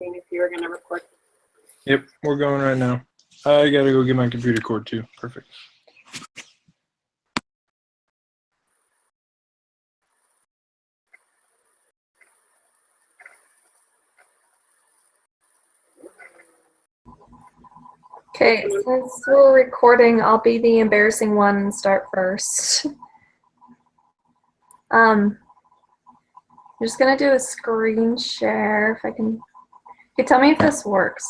If you were going to record. Yep, we're going right now. I gotta go get my computer cord too. Perfect. Okay, since we're recording, I'll be the embarrassing one and start first. I'm just gonna do a screen share if I can. Okay, tell me if this works.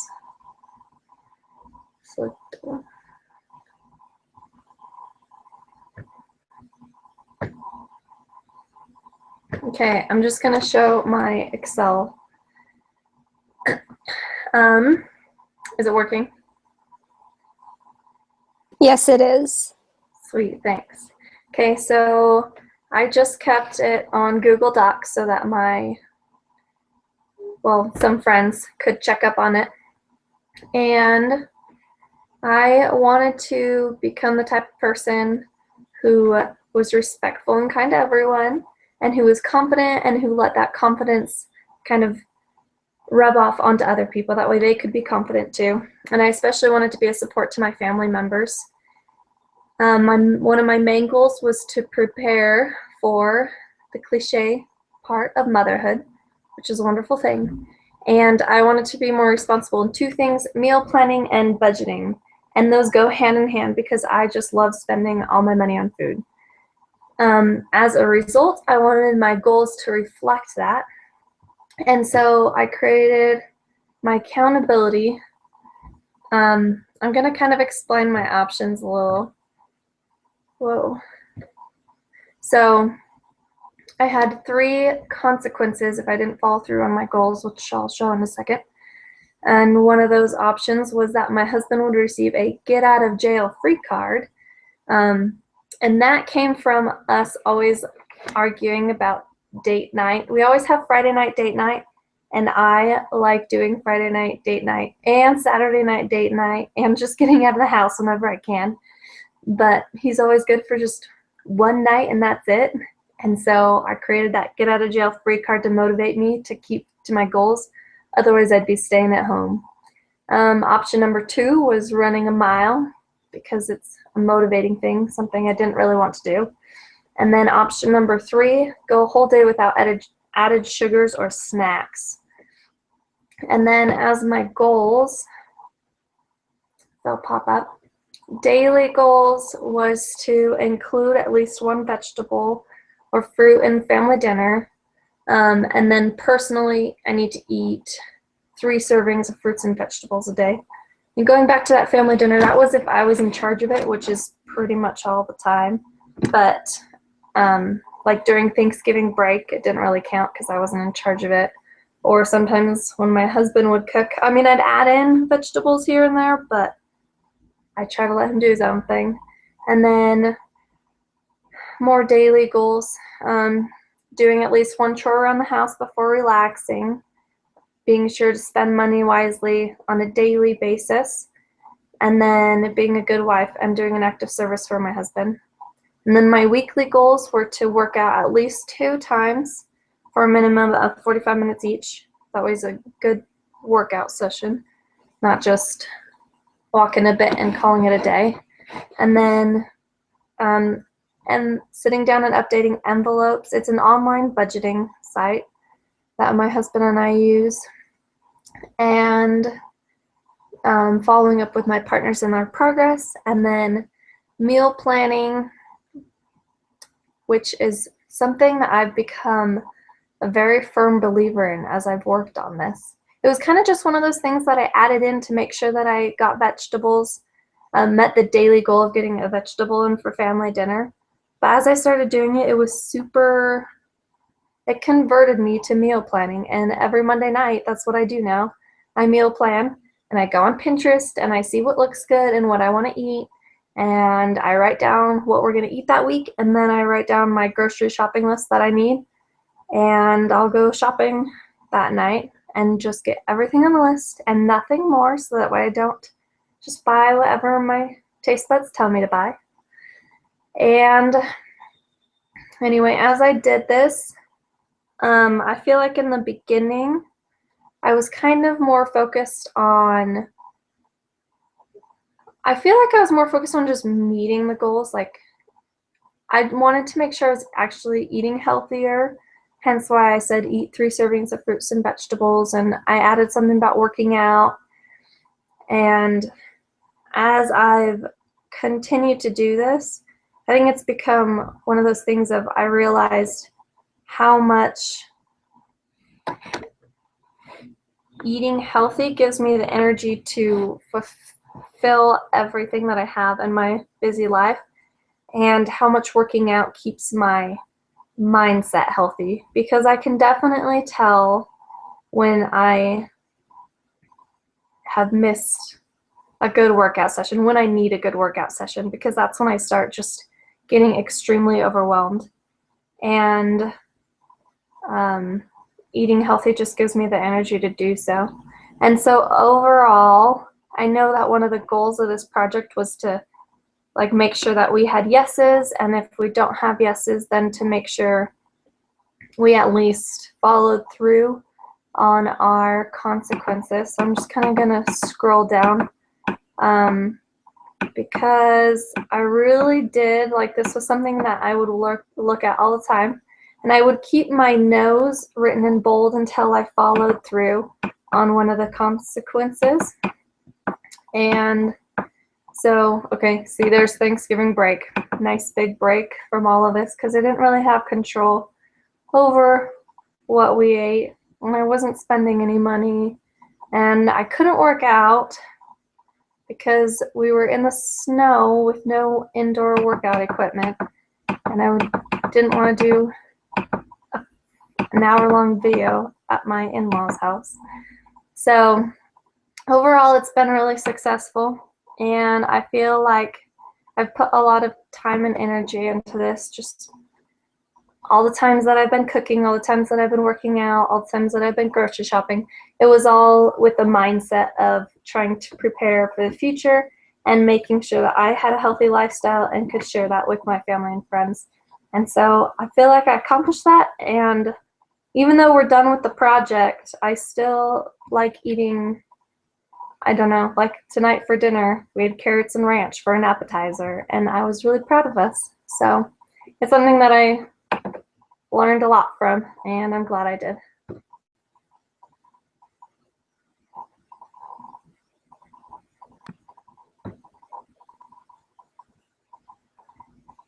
Okay, I'm just gonna show my Excel. Is it working? Yes, it is. Sweet, thanks. Okay, so I just kept it on Google Docs so that some friends could check up on it. And I wanted to become the type of person who was respectful and kind to everyone, and who was confident, and who let that confidence kind of rub off onto other people. That way they could be confident too. And I especially wanted to be a support to my family members. One of my main goals was to prepare for the cliche part of motherhood, which is a wonderful thing. And I wanted to be more responsible in two things: meal planning and budgeting. And those go hand in hand because I just love spending all my money on food. As a result, I wanted my goals to reflect that. And so I created my accountability. I'm going to kind of explain my options a little. Whoa. So I had 3 consequences if I didn't follow through on my goals, which I'll show in a second. And one of those options was that my husband would receive a get out of jail free card. And that came from us always arguing about date night. We always have Friday night date night, and I like doing Friday night date night and Saturday night date night and just getting out of the house whenever I can. But he's always good for just one night and that's it. And so I created that get out of jail free card to motivate me to keep to my goals. Otherwise, I'd be staying at home. Option number 2 was running a mile because it's a motivating thing, something I didn't really want to do. And then option number 3, go a whole day without added sugars or snacks. And then as my goals, they'll pop up. Daily goals was to include at least 1 vegetable or fruit in family dinner. And then personally, I need to eat 3 servings of fruits and vegetables a day. And going back to that family dinner, that was if I was in charge of it, which is pretty much all the time. But like during Thanksgiving break, it didn't really count because I wasn't in charge of it. Or sometimes when my husband would cook, I mean, I'd add in vegetables here and there, but I try to let him do his own thing. And then more daily goals, doing at least 1 chore around the house before relaxing, being sure to spend money wisely on a daily basis, and then being a good wife and doing an active service for my husband. And then my weekly goals were to work out at least 2 times for a minimum of 45 minutes each. That was a good workout session, not just walking a bit and calling it a day. And then and sitting down and updating envelopes. It's an online budgeting site that my husband and I use. And following up with my partners in our progress. And then meal planning, which is something that I've become a very firm believer in as I've worked on this. It was kind of just one of those things that I added in to make sure that I got vegetables, met the daily goal of getting a vegetable in for family dinner. But as I started doing it, it was it converted me to meal planning. And every Monday night, that's what I do now. I meal plan, and I go on Pinterest, and I see what looks good and what I want to eat. And I write down what we're going to eat that week, and then I write down my grocery shopping list that I need. And I'll go shopping that night and just get everything on the list and nothing more, so that way I don't just buy whatever my taste buds tell me to buy. And anyway, as I did this, I feel like in the beginning, I was kind of more focused on, I feel like I was more focused on just meeting the goals. Like, I wanted to make sure I was actually eating healthier, hence why I said eat 3 servings of fruits and vegetables, and I added something about working out. And as I've continued to do this, I think it's become one of those things of I realized how much eating healthy gives me the energy to fulfill everything that I have in my busy life, and how much working out keeps my mindset healthy, because I can definitely tell when I have missed a good workout session, when I need a good workout session, because that's when I start just getting extremely overwhelmed. And eating healthy just gives me the energy to do so. And so overall, I know that one of the goals of this project was to like make sure that we had yeses, and if we don't have yeses, then to make sure we at least followed through on our consequences. So I'm just kind of gonna scroll down because I really did, like, this was something that I would look at all the time, and I would keep my no's written in bold until I followed through on one of the consequences. And so, okay, see, there's Thanksgiving break. Nice big break from all of this, because I didn't really have control over what we ate, and I wasn't spending any money, and I couldn't work out because we were in the snow with no indoor workout equipment, and I didn't want to do an hour-long video at my in-laws' house. So overall, it's been really successful, and I feel like I've put a lot of time and energy into this. Just all the times that I've been cooking, all the times that I've been working out, all the times that I've been grocery shopping, it was all with the mindset of trying to prepare for the future and making sure that I had a healthy lifestyle and could share that with my family and friends. And so I feel like I accomplished that, and even though we're done with the project, I still like eating, I don't know, like tonight for dinner, we had carrots and ranch for an appetizer, and I was really proud of us. So it's something that I learned a lot from, and I'm glad I did.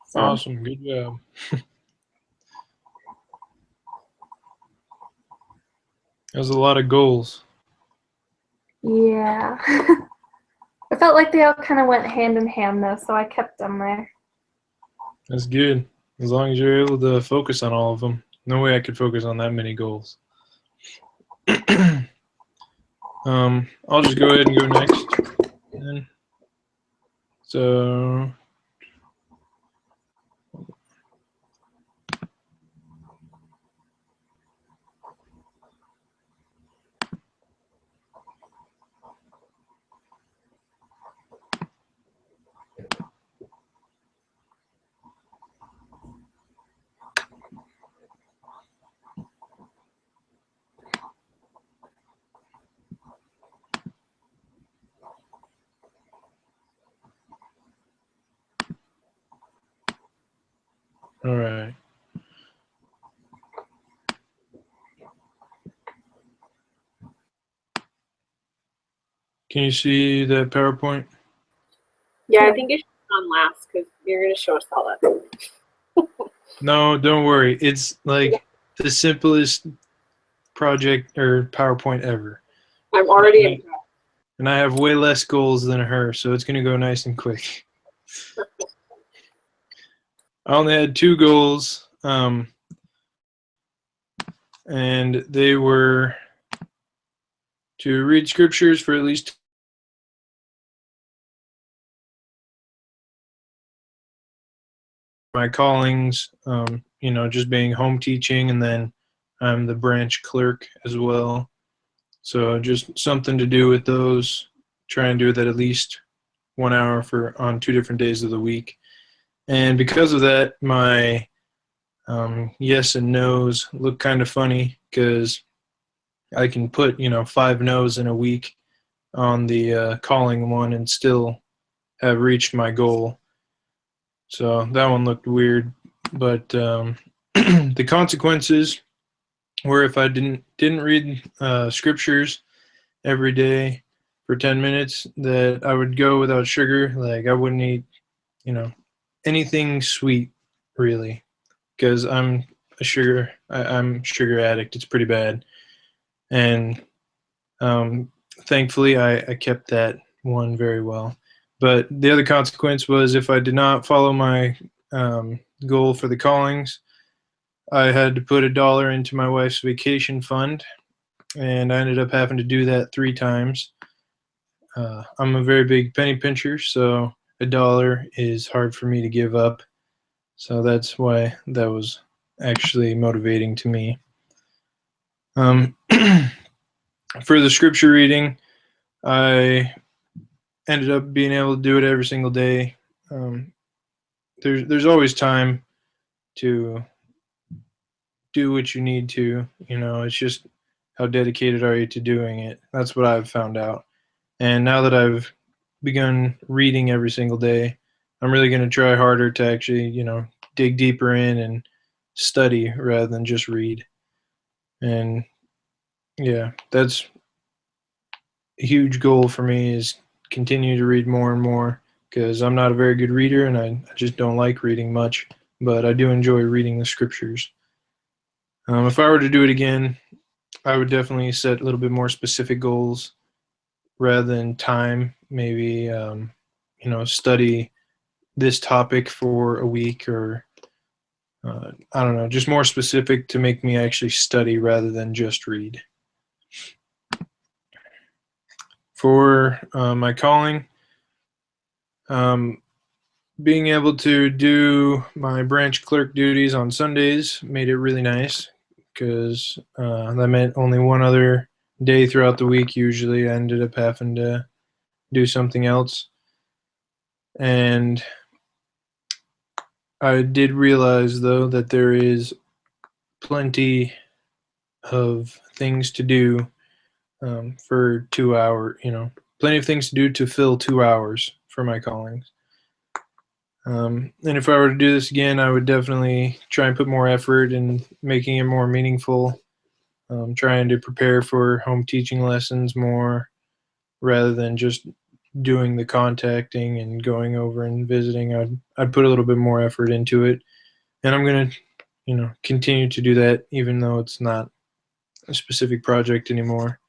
So, Awesome. Good job. That was a lot of goals. yeah. I felt like they all kind of went hand in hand, though, so I kept them there. That's good. As long as you're able to focus on all of them. No way I could focus on that many goals. I'll just go ahead and go next. Then. So, all right. Can you see the PowerPoint? Yeah, I think it should be on last because you're going to show us all that. No, don't worry. It's like the simplest project or PowerPoint ever. I'm already impressed. And I have way less goals than her, so it's going to go nice and quick. I only had 2 goals, and they were to read scriptures for at least my callings, just being home teaching, and then I'm the branch clerk as well. So just something to do with those. Try and do that at least 1 hour on 2 different days of the week. And because of that, my yes and no's look kind of funny because I can put 5 no's in a week on the calling one and still have reached my goal. So that one looked weird, but the consequences were if I didn't read scriptures every day for 10 minutes, that I would go without sugar. Like I wouldn't eat, anything sweet really, because I'm I'm sugar addict. It's pretty bad, and thankfully I kept that one very well. But the other consequence was if I did not follow my goal for the callings, I had to put $1 into my wife's vacation fund, and I ended up having to do that 3 times. I'm a very big penny pincher, so $1 is hard for me to give up. So that's why that was actually motivating to me. For the scripture reading, I ended up being able to do it every single day. There's always time to do what you need to. It's just how dedicated are you to doing it. That's what I've found out. And now that I've begun reading every single day, I'm really going to try harder to actually, dig deeper in and study rather than just read. And yeah, that's a huge goal for me, is continue to read more and more, because I'm not a very good reader and I just don't like reading much, but I do enjoy reading the scriptures. If I were to do it again, I would definitely set a little bit more specific goals rather than time. Maybe, study this topic for a week, or I don't know, just more specific to make me actually study rather than just read. For my calling, being able to do my branch clerk duties on Sundays made it really nice, because that meant only one other day throughout the week. Usually I ended up having to do something else. And I did realize, though, that there is plenty of things to do for 2 hours, plenty of things to do to fill 2 hours for my callings. And if I were to do this again, I would definitely try and put more effort in making it more meaningful, trying to prepare for home teaching lessons more rather than just doing the contacting and going over and visiting. I'd put a little bit more effort into it, and I'm going to, continue to do that even though it's not a specific project anymore.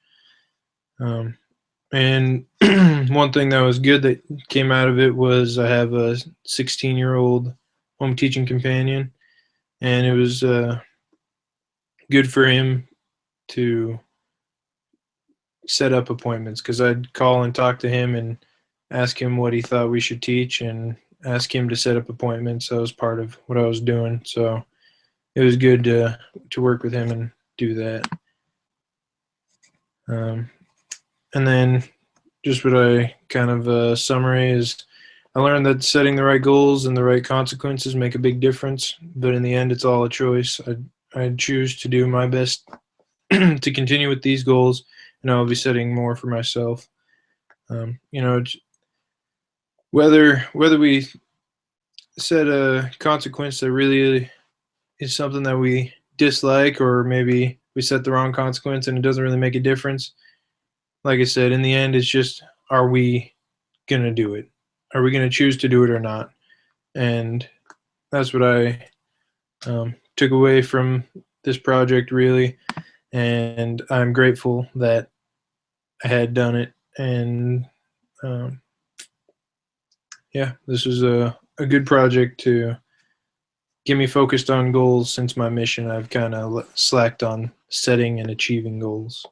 And one thing that was good that came out of it was I have a 16-year-old home teaching companion, and it was good for him to set up appointments, because I'd call and talk to him and ask him what he thought we should teach and ask him to set up appointments. That was part of what I was doing. So it was good to work with him and do that. And then just what I kind of summary is, I learned that setting the right goals and the right consequences make a big difference, but in the end, it's all a choice. I choose to do my best to continue with these goals, and I'll be setting more for myself. Whether we set a consequence that really is something that we dislike, or maybe we set the wrong consequence and it doesn't really make a difference. Like I said, in the end, it's just, are we going to do it? Are we going to choose to do it or not? And that's what I took away from this project, really. And I'm grateful that I had done it. And yeah, this was a good project to get me focused on goals. Since my mission, I've kind of slacked on setting and achieving goals.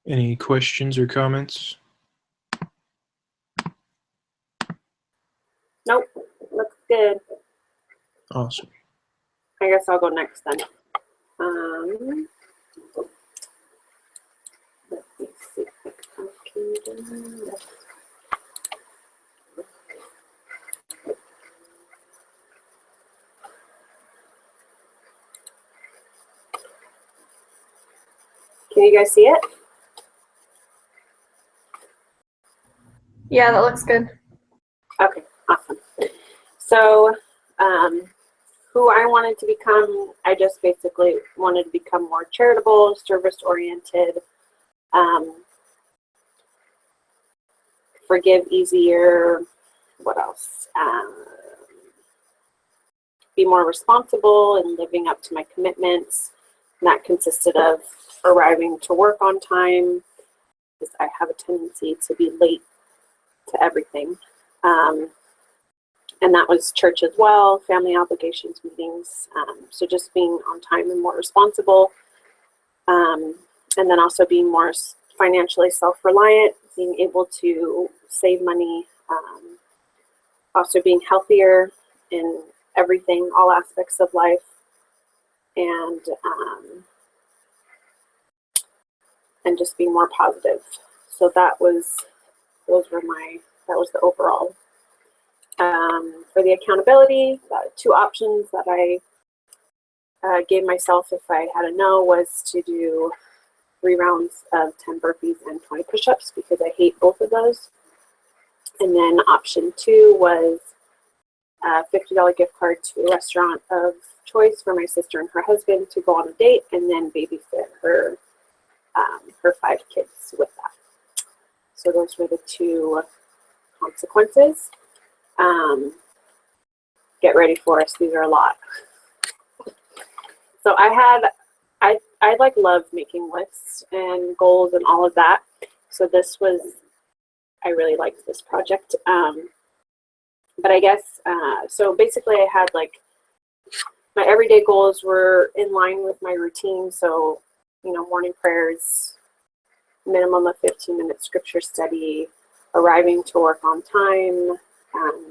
Any questions or comments? Nope, looks good. Awesome. I guess I'll go next then. Let me see if I can do this. Can you guys see it? Yeah, that looks good. Okay, awesome. So, who I wanted to become, I just basically wanted to become more charitable, service-oriented, forgive easier, what else? Be more responsible and living up to my commitments. And that consisted of arriving to work on time, because I have a tendency to be late to everything. And that was church as well, family obligations, meetings. So just being on time and more responsible. And then also being more financially self-reliant, being able to save money, also being healthier in everything, all aspects of life, and just being more positive. So that was the overall. For the accountability, two options that I gave myself if I had a no was to do 3 rounds of 10 burpees and 20 push-ups, because I hate both of those. And then option 2 was a $50 gift card to a restaurant of choice for my sister and her husband to go on a date, and then babysit her 5 kids with that. So those were the 2 consequences. Get ready for us. These are a lot. So I like love making lists and goals and all of that. So I really liked this project. But I guess, so basically I had like, my everyday goals were in line with my routine. So, morning prayers, minimum of 15-minute scripture study, arriving to work on time,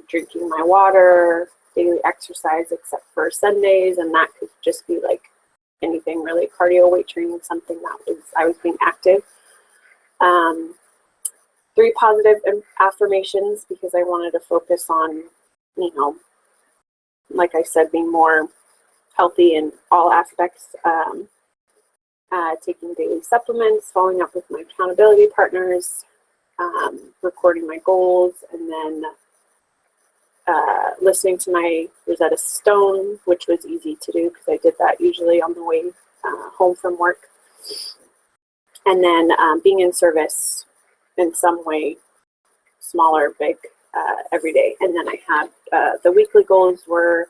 drinking my water, daily exercise except for Sundays, and that could just be like anything really, cardio, weight training, something that I was being active. 3 positive affirmations, because I wanted to focus on, like I said, being more healthy in all aspects. Taking daily supplements, following up with my accountability partners, recording my goals, and then listening to my Rosetta Stone, which was easy to do because I did that usually on the way home from work. And then being in service in some way, small or big, every day. And then I had the weekly goals were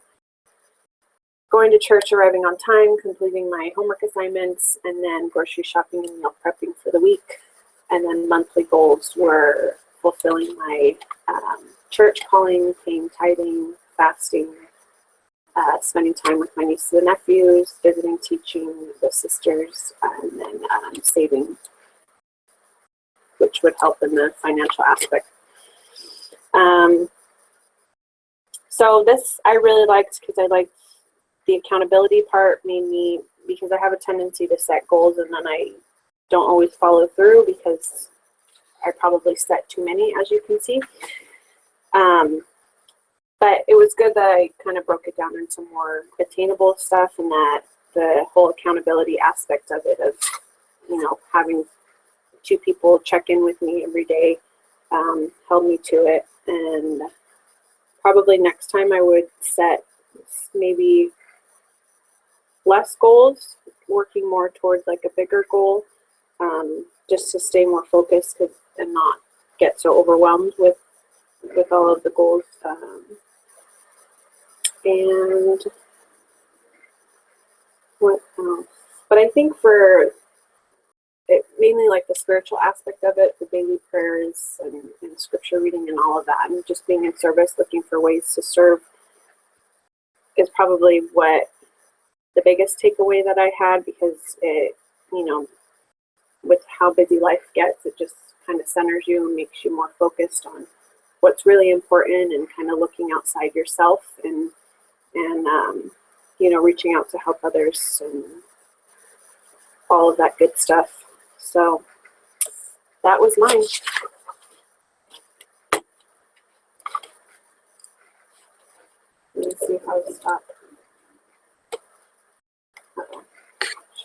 going to church, arriving on time, completing my homework assignments, and then grocery shopping and meal prepping for the week. And then monthly goals were fulfilling my church calling, paying tithing, fasting, spending time with my nieces and nephews, visiting, teaching the sisters, and then saving, which would help in the financial aspect. So this I really liked, because I liked the accountability part, mainly because I have a tendency to set goals and then I don't always follow through, because I probably set too many, as you can see. But it was good that I kind of broke it down into more attainable stuff, and that the whole accountability aspect of it, of having 2 people check in with me every day, held me to it. And probably next time I would set maybe less goals, working more towards like a bigger goal, just to stay more focused and not get so overwhelmed with all of the goals. And what else? But I think for it, mainly like the spiritual aspect of it, the daily prayers and scripture reading and all of that, and just being in service, looking for ways to serve, is probably what the biggest takeaway that I had, because it, with how busy life gets, it just kind of centers you and makes you more focused on what's really important, and kind of looking outside yourself, and reaching out to help others and all of that good stuff. So that was mine. Let me see how to stop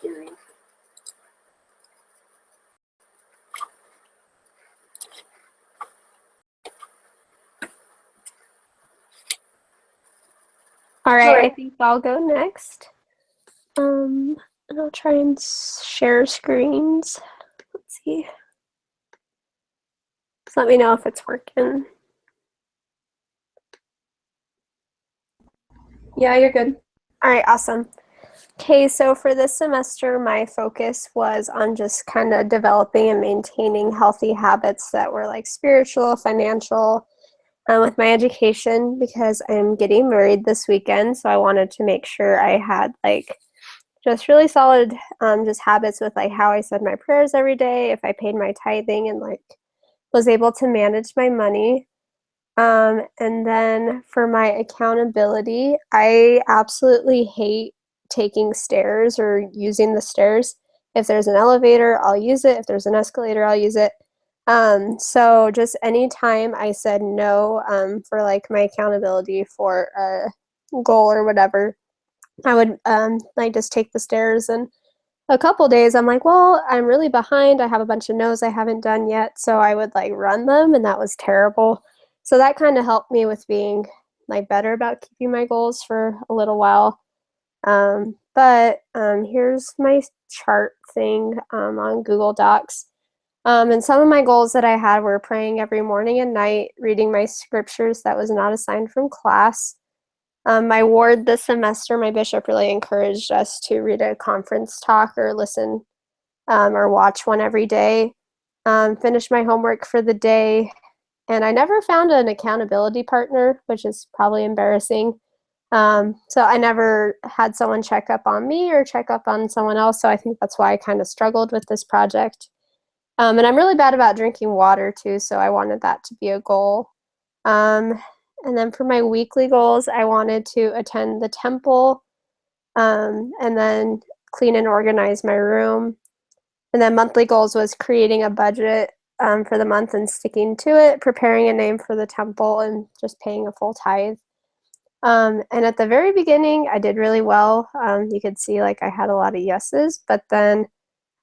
sharing. right, I Sure. think I'll go next. And I'll try and share screens. Let's see. So let me know if it's working. Yeah, you're good. All right, awesome. Okay, so for this semester, my focus was on just kind of developing and maintaining healthy habits that were like spiritual, financial, with my education because I'm getting married this weekend. So I wanted to make sure I had like just really solid just habits with like how I said my prayers every day, if I paid my tithing and like was able to manage my money. And then for my accountability, I absolutely hate taking stairs or using the stairs. If there's an elevator, I'll use it. If there's an escalator, I'll use it. So just anytime I said no for like my accountability for a goal or whatever, I would like just take the stairs. And a couple days I'm like, well, I'm really behind. I have a bunch of no's I haven't done yet. So I would like run them, and that was terrible. So that kind of helped me with being like better about keeping my goals for a little while. But here's my chart thing on Google Docs. And some of my goals that I had were praying every morning and night, reading my scriptures that was not assigned from class. My ward this semester, my bishop really encouraged us to read a conference talk or listen or watch one every day. Finish my homework for the day. And I never found an accountability partner, which is probably embarrassing. So I never had someone check up on me or check up on someone else. So I think that's why I kind of struggled with this project. And I'm really bad about drinking water too. So I wanted that to be a goal. And then for my weekly goals, I wanted to attend the temple and then clean and organize my room. And then monthly goals was creating a budget for the month and sticking to it, preparing a name for the temple, and just paying a full tithe. And at the very beginning, I did really well. You could see like I had a lot of yeses, but then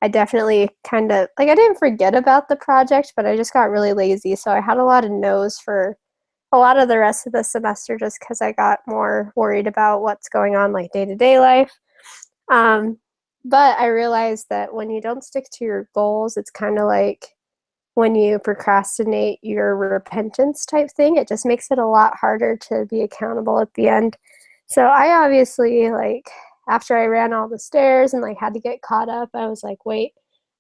I definitely kind of like I didn't forget about the project, but I just got really lazy. So I had a lot of no's for a lot of the rest of the semester just because I got more worried about what's going on like day-to-day life. But I realized that when you don't stick to your goals, it's kind of like when you procrastinate your repentance type thing. It just makes it a lot harder to be accountable at the end. So I obviously like after I ran all the stairs and like had to get caught up, I was like, wait,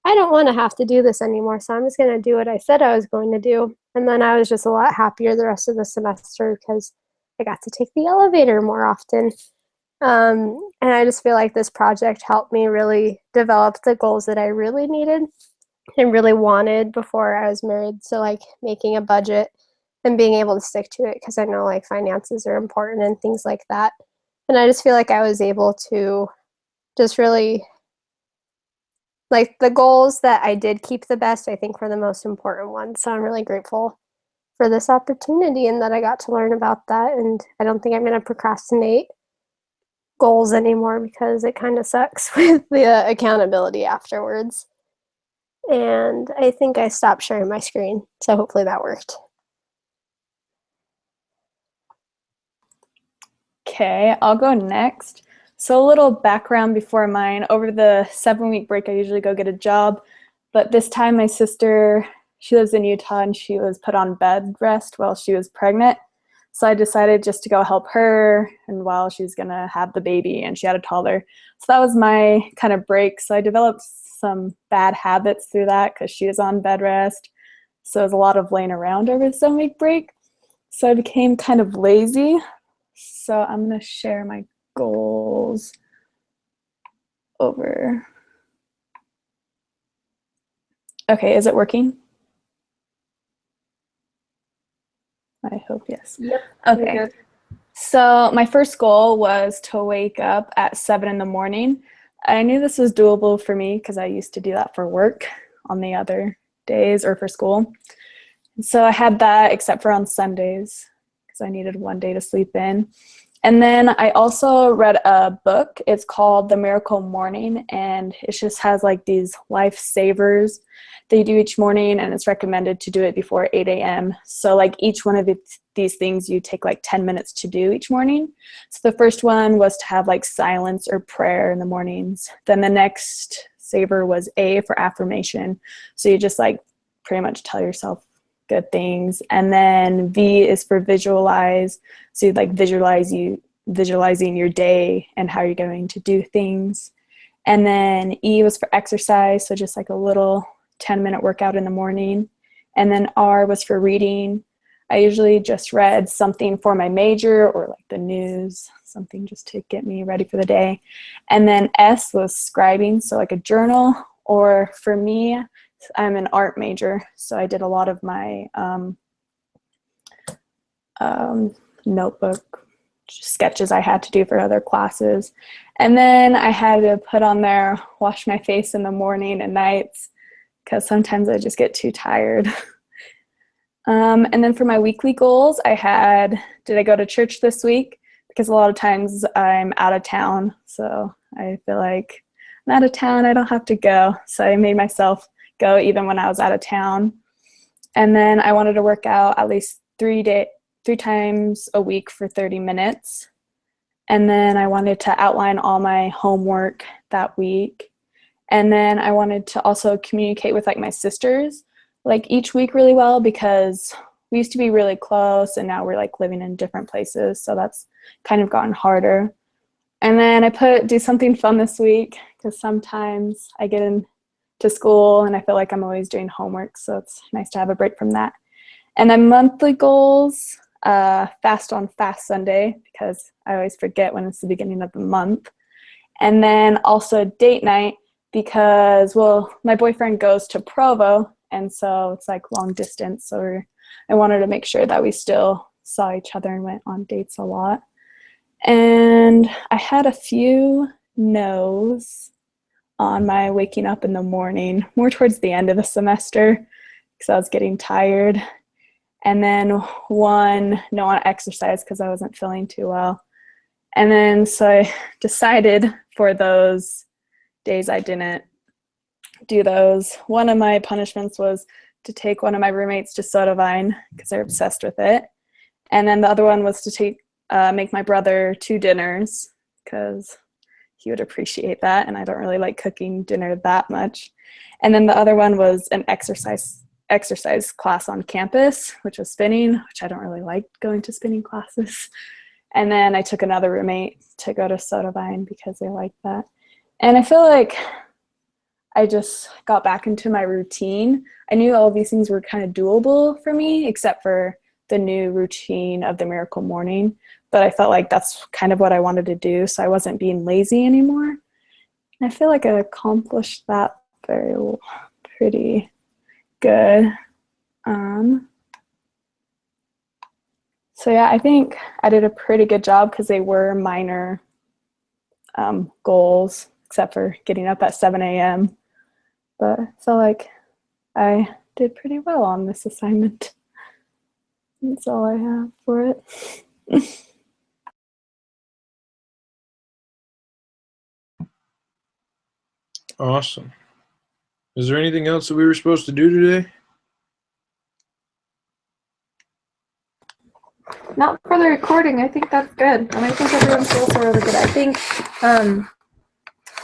I don't want to have to do this anymore. So I'm just going to do what I said I was going to do. And then I was just a lot happier the rest of the semester because I got to take the elevator more often. And I just feel like this project helped me really develop the goals that I really needed and really wanted before I was married. So like making a budget and being able to stick to it because I know like finances are important and things like that. And I just feel like I was able to just really like the goals that I did keep the best, I think were the most important ones. So I'm really grateful for this opportunity and that I got to learn about that. And I don't think I'm going to procrastinate goals anymore because it kind of sucks with the accountability afterwards. And I think I stopped sharing my screen. So hopefully that worked. Okay, I'll go next. So a little background before mine. Over the 7-week break, I usually go get a job. But this time my sister, she lives in Utah and she was put on bed rest while she was pregnant. So I decided just to go help her and while she was gonna have the baby and she had a toddler. So that was my kind of break. So I developed some bad habits through that because she was on bed rest. So it was a lot of laying around over the 7-week break. So I became kind of lazy. So I'm gonna share my goals over. Okay, is it working? I hope yes. Yep. Okay. You're good. So my first goal was to wake up at 7 in the morning. I knew this was doable for me because I used to do that for work on the other days or for school. So I had that except for on Sundays because I needed one day to sleep in. And then I also read a book. It's called The Miracle Morning, and it just has like these lifesavers that you do each morning, and it's recommended to do it before 8 a.m. So like each one of these things you take like 10 minutes to do each morning. So the first one was to have like silence or prayer in the mornings. Then the next saver was A for affirmation. So you just like pretty much tell yourself good things. And then V is for visualize. So you like visualizing your day and how you're going to do things. And then E was for exercise. So just like a little 10-minute workout in the morning. And then R was for reading. I usually just read something for my major or like the news, something just to get me ready for the day. And then S was scribing, so like a journal, or for me, I'm an art major, so I did a lot of my notebook sketches I had to do for other classes. And then I had to put on there, wash my face in the morning and nights, because sometimes I just get too tired. And then for my weekly goals, I had, did I go to church this week? Because a lot of times I'm out of town, so I feel like I'm out of town, I don't have to go. So I made myself go even when I was out of town. And then I wanted to work out at least 3 times a week for 30 minutes. And then I wanted to outline all my homework that week. And then I wanted to also communicate with like my sisters like each week really well, because we used to be really close and now we're like living in different places. So that's kind of gotten harder. And then I do something fun this week, because sometimes I get into school and I feel like I'm always doing homework. So it's nice to have a break from that. And then monthly goals, fast on Fast Sunday, because I always forget when it's the beginning of the month. And then also date night, because, well, my boyfriend goes to Provo, and so it's like long distance. So I wanted to make sure that we still saw each other and went on dates a lot. And I had a few no's on my waking up in the morning, more towards the end of the semester, because I was getting tired. And then one no on exercise, because I wasn't feeling too well. And then so I decided for those days I didn't do those, one of my punishments was to take one of my roommates to Sodavine, because they're obsessed with it. And then the other one was to make my brother 2 dinners, because he would appreciate that, and I don't really like cooking dinner that much. And then the other one was an exercise class on campus, which was spinning, which I don't really like going to spinning classes. And then I took another roommate to go to Sodavine because they like that. And I feel like I just got back into my routine. I knew all of these things were kind of doable for me, except for the new routine of the Miracle Morning. But I felt like that's kind of what I wanted to do, so I wasn't being lazy anymore. And I feel like I accomplished that pretty good. So yeah, I think I did a pretty good job, because they were minor goals, except for getting up at 7 a.m. But I feel like I did pretty well on this assignment. That's all I have for it. Awesome. Is there anything else that we were supposed to do today? Not for the recording. I think that's good. And I think everyone's goals are really good. I think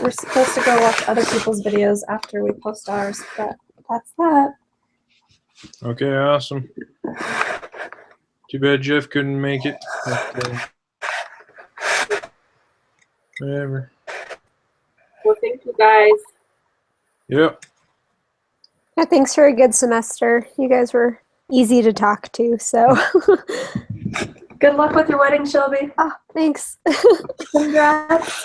we're supposed to go watch other people's videos after we post ours, but that's that. Okay, awesome. Too bad Jeff couldn't make it. But, whatever. Well, thank you guys. Yep. Yeah, thanks for a good semester. You guys were easy to talk to, so. Good luck with your wedding, Shelby. Oh, thanks. Congrats.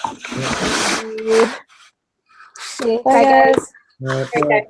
Okay, Bye, guys. All right. Okay.